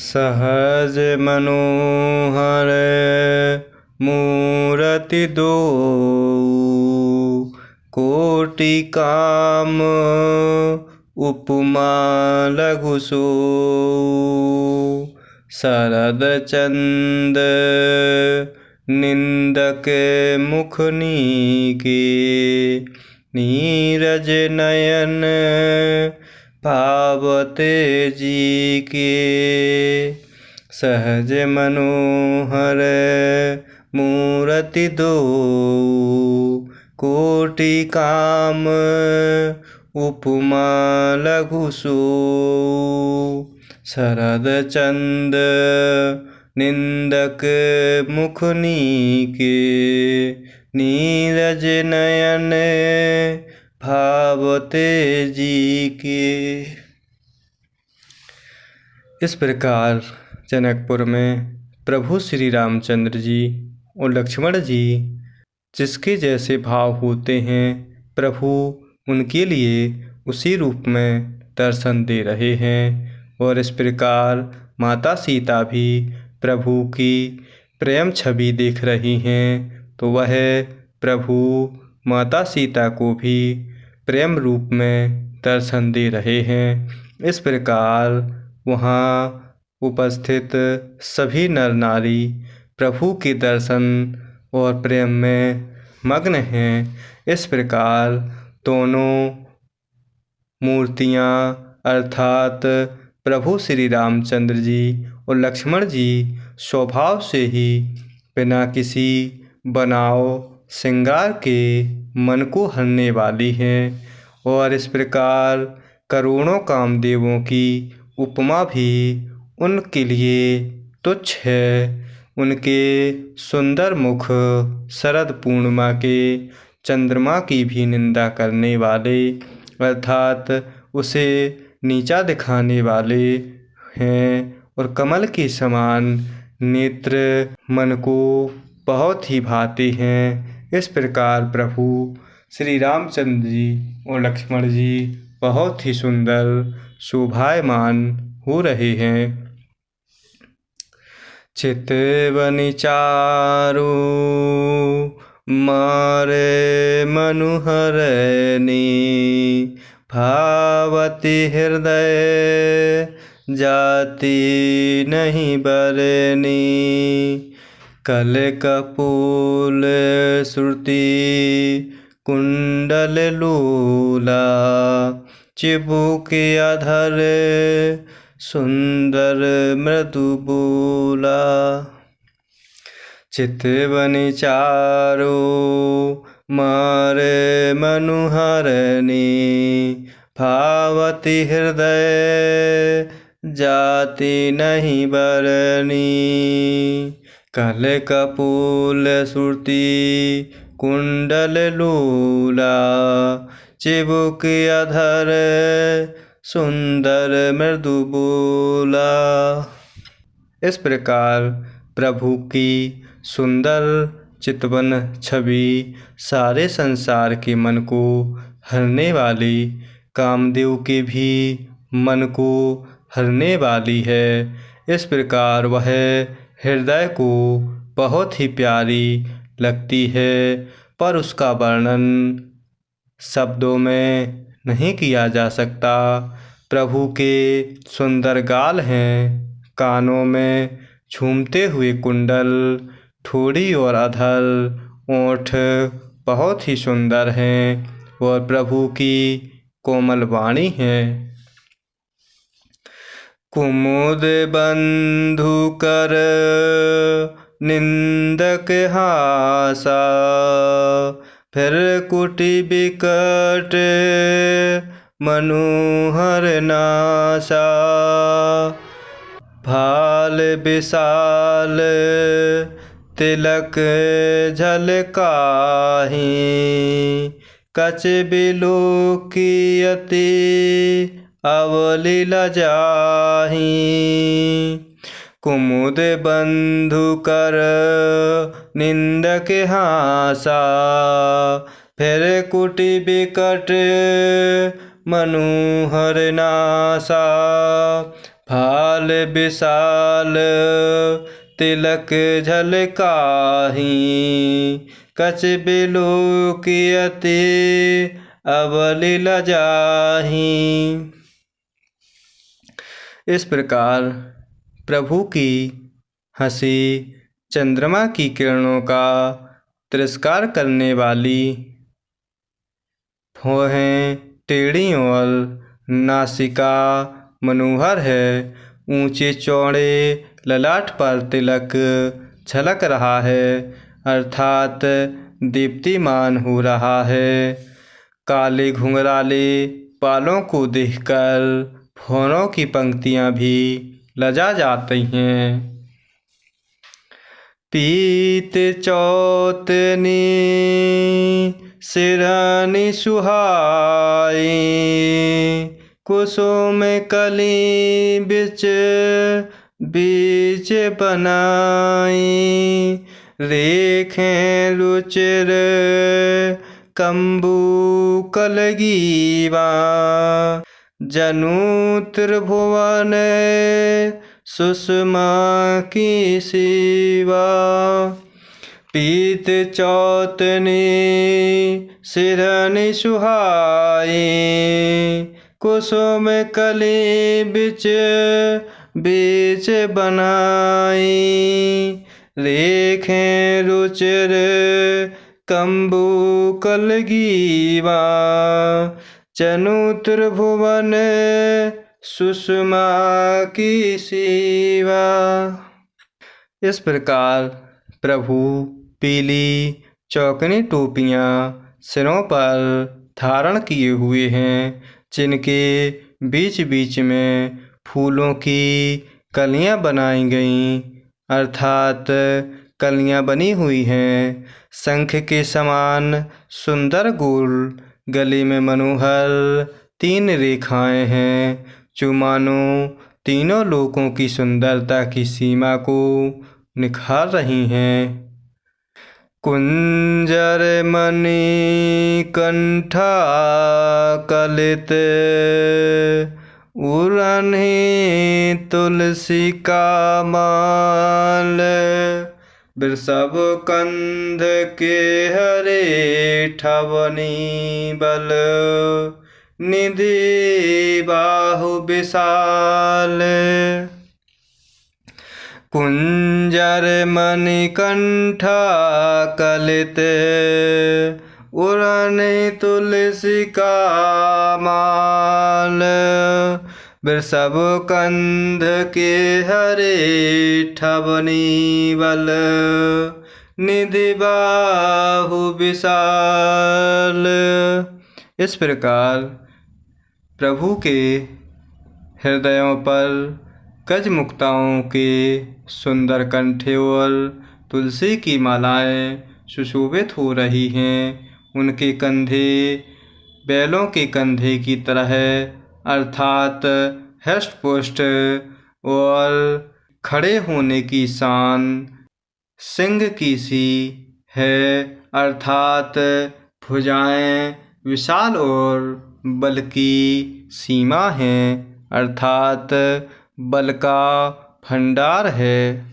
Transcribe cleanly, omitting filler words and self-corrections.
सहज मनोहर मूरति दो, कोटि काम उपमा लघु सो। शरद चंद निंदक मुख नीके, नीरज नयन पावते जी के। सहज मनोहर मूरति दो, कोटि काम उपमा लघु सो। शरद चंद निंदक मुख नीके, नीरज नयन भावते जी के। इस प्रकार जनकपुर में प्रभु श्री रामचंद्र जी और लक्ष्मण जी जिसके जैसे भाव होते हैं, प्रभु उनके लिए उसी रूप में दर्शन दे रहे हैं। और इस प्रकार माता सीता भी प्रभु की प्रेम छवि देख रही हैं, तो वह प्रभु माता सीता को भी प्रेम रूप में दर्शन दे रहे हैं। इस प्रकार वहाँ उपस्थित सभी नर नारी प्रभु के दर्शन और प्रेम में मग्न हैं। इस प्रकार दोनों मूर्तियाँ अर्थात प्रभु श्री रामचंद्र जी और लक्ष्मण जी स्वभाव से ही बिना किसी बनाव श्रृंगार के मन को हरने वाली हैं। और इस प्रकार करोड़ों कामदेवों की उपमा भी उनके लिए तुच्छ है। उनके सुंदर मुख शरद पूर्णिमा के चंद्रमा की भी निंदा करने वाले अर्थात उसे नीचा दिखाने वाले हैं। और कमल के समान नेत्र मन को बहुत ही भाते हैं। इस प्रकार प्रभु श्री रामचंद्र जी और लक्ष्मण जी बहुत ही सुंदर शोभायमान हो रहे हैं। चितवनि चारु मारे मनुहरनी, भावति हृदय जाति नहीं बरनी। कल कपूल श्रुति कुंडल लूला, चिबुक अधर सुंदर मृदु बोला। चितवनि चारु मारे मनुहरनी, भावति हृदय जाति नहीं बरनी। कल कपूल श्रुति कुंडल लूला, चिबुक अधर सुंदर मृदु बोला। इस प्रकार प्रभु की सुंदर चितवन छवि सारे संसार के मन को हरने वाली, कामदेव के भी मन को हरने वाली है। इस प्रकार वह हृदय को बहुत ही प्यारी लगती है, पर उसका वर्णन शब्दों में नहीं किया जा सकता। प्रभु के सुंदर गाल हैं, कानों में झूमते हुए कुंडल, ठोड़ी और अधर, ओठ बहुत ही सुंदर हैं और प्रभु की कोमल वाणी है। कुमुद बंधु कर निंदक हासा, फिर कुटि बिकट मनोहर नासा। भाल विशाल तिलक झलकाहि, कच बिलोकियति अवलि लजाहि। कुमुद बंधु कर निंदक हासा, फिर कुटि बिकट मनोहर नासा। भाल विशाल तिलक झलकाहि, कछ बिलोकियति अबलि लजाहि। इस प्रकार प्रभु की हंसी चंद्रमा की किरणों का तिरस्कार करने वाली, भौहें टेढ़ी और नासिका मनोहर है। ऊंचे चौड़े ललाट पर तिलक झलक रहा है, अर्थात दीप्तिमान हो रहा है। काले घुंघराले बालों को देखकर भौरों की पंक्तियां भी लजा जाती हैं। पीत चौतनी सिरहनि सुहाई, कुसुम कली बिच बीच बनाई। रेखें रुचिर कंबू कलगीवा, जनु त्रिभुवन सुषमा की सेवा। पीत चौतनी सिरहनि सुहाई, कुसुम कली बिच बीच बनाई। रेखें रुचिर कंबू कलगीवा, जनु त्रिभुवन सुषमा की सेवा। इस प्रकार प्रभु पीली चौकनी टोपियाँ सिरों पर धारण किए हुए हैं, जिनके बीच बीच में फूलों की कलियां बनाई गईं, अर्थात कलियां बनी हुई हैं। शंख के समान सुंदर गोल गले में मनोहर 3 रेखाएं हैं, जो मानो तीनों लोकों की सुंदरता की सीमा को निखार रही हैं। कुंजर मणि कंठा कलित, उरन्हि तुलसी का माल। वृषभ कंध के हरे ठवनी बल, निधि बाहु विशाल। कुंजर मणि कंठा कलित, उरन्हि तुलसी का माल। वृषभ कंध के हरे ठवनी बल, निधि बाहु विशाल। इस प्रकार प्रभु के हृदयों पर गजमुक्ताओं के सुंदर कंठे और तुलसी की मालाएं सुशोभित हो रही हैं। उनके कंधे बैलों के कंधे की तरह, अर्थात हष्ट-पुष्ट और खड़े होने की शान सिंह की सी है, अर्थात भुजाएं विशाल और बल की सीमा हैं, अर्थात बल का भंडार है।